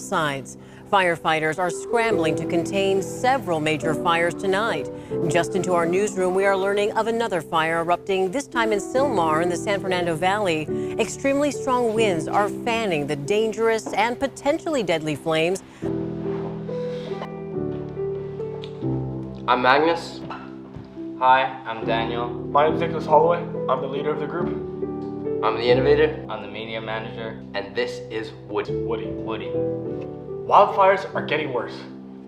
sides. Firefighters are scrambling to contain several major fires tonight. Just into our newsroom, we are learning of another fire erupting, this time in Sylmar in the San Fernando Valley. Extremely strong winds are fanning the dangerous and potentially deadly flames. I'm Magnus. Hi, I'm Daniel. My name is Nicholas Holloway. I'm the leader of the group. I'm the innovator. I'm the media manager. And this is Woody. Woody. Wildfires are getting worse.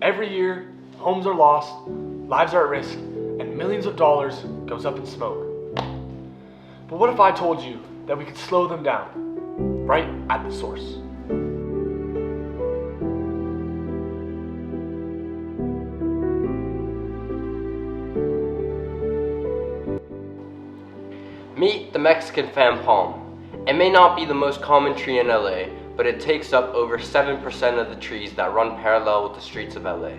Every year, homes are lost, lives are at risk, and millions of dollars goes up in smoke. But what if I told you that we could slow them down, right at the source? Meet the Mexican fan palm. It may not be the most common tree in LA, but it takes up over 7% of the trees that run parallel with the streets of LA.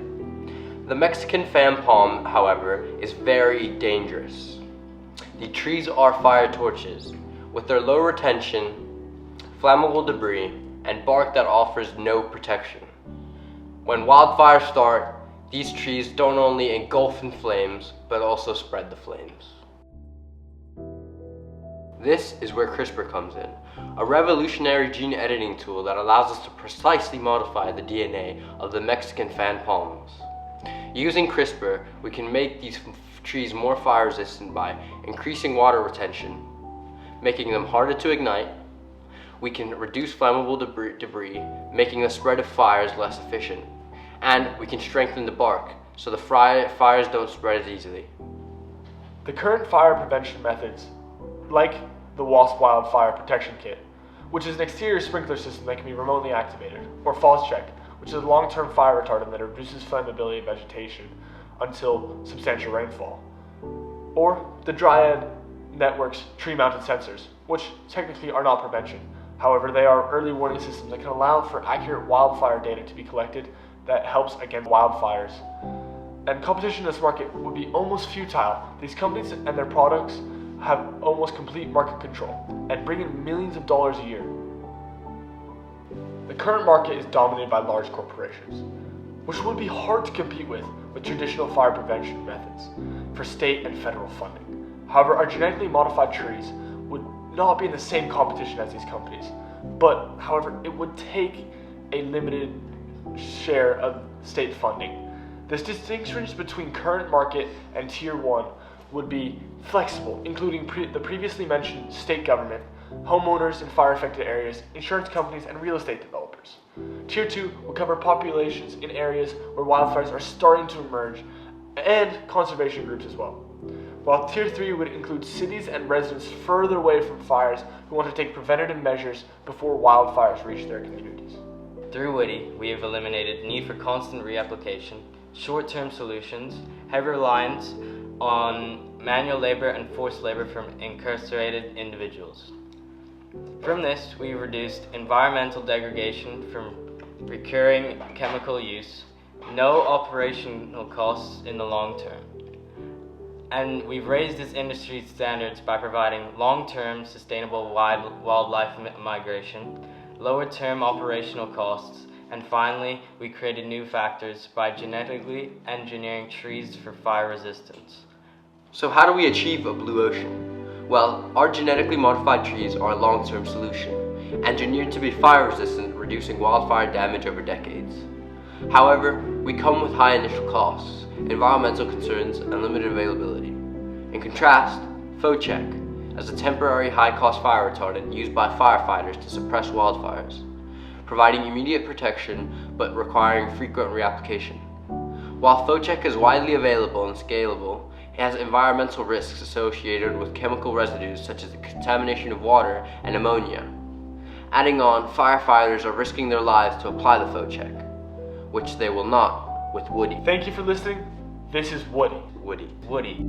The Mexican fan palm, however, is very dangerous. The trees are fire torches, with their low retention, flammable debris, and bark that offers no protection. When wildfires start, these trees don't only engulf in flames, but also spread the flames. This is where CRISPR comes in, a revolutionary gene editing tool that allows us to precisely modify the DNA of the Mexican fan palms. Using CRISPR, we can make these trees more fire resistant by increasing water retention, making them harder to ignite. We can reduce flammable debris, making the spread of fires less efficient. And we can strengthen the bark, so the fires don't spread as easily. The current fire prevention methods, like the Wasp Wildfire Protection Kit, which is an exterior sprinkler system that can be remotely activated, or Falls Check, which is a long-term fire retardant that reduces flammability of vegetation until substantial rainfall, or the Dryad Network's tree-mounted sensors, which technically are not prevention. However, they are early warning systems that can allow for accurate wildfire data to be collected that helps against wildfires. And competition in this market would be almost futile. These companies and their products have almost complete market control and bring in millions of dollars a year. The current market is dominated by large corporations, which would be hard to compete with traditional fire prevention methods for state and federal funding. However, our genetically modified trees would not be in the same competition as these companies, but however, it would take a limited share of state funding. This distinction between current market and Tier 1 would be flexible, including the previously mentioned state government, homeowners in fire-affected areas, insurance companies, and real estate developers. Tier 2 will cover populations in areas where wildfires are starting to emerge, and conservation groups as well. While Tier 3 would include cities and residents further away from fires who want to take preventative measures before wildfires reach their communities. Through Woody, we have eliminated need for constant reapplication, short-term solutions, heavy reliance on manual labor and forced labor from incarcerated individuals. From this, we reduced environmental degradation from recurring chemical use, no operational costs in the long term. And we've raised this industry standards by providing long-term sustainable wildlife migration, lower-term operational costs, and finally, we created new factors by genetically engineering trees for fire resistance. So how do we achieve a blue ocean? Well, our genetically modified trees are a long-term solution, engineered to be fire resistant, reducing wildfire damage over decades. However, we come with high initial costs, environmental concerns, and limited availability. In contrast, FOCHEC, as a temporary high-cost fire retardant used by firefighters to suppress wildfires, providing immediate protection but requiring frequent reapplication. While FOCHEC is widely available and scalable, it has environmental risks associated with chemical residues such as the contamination of water and ammonia. Adding on, firefighters are risking their lives to apply the FOCHEC, which they will not with Woody. Thank you for listening. This is Woody. Woody. Woody.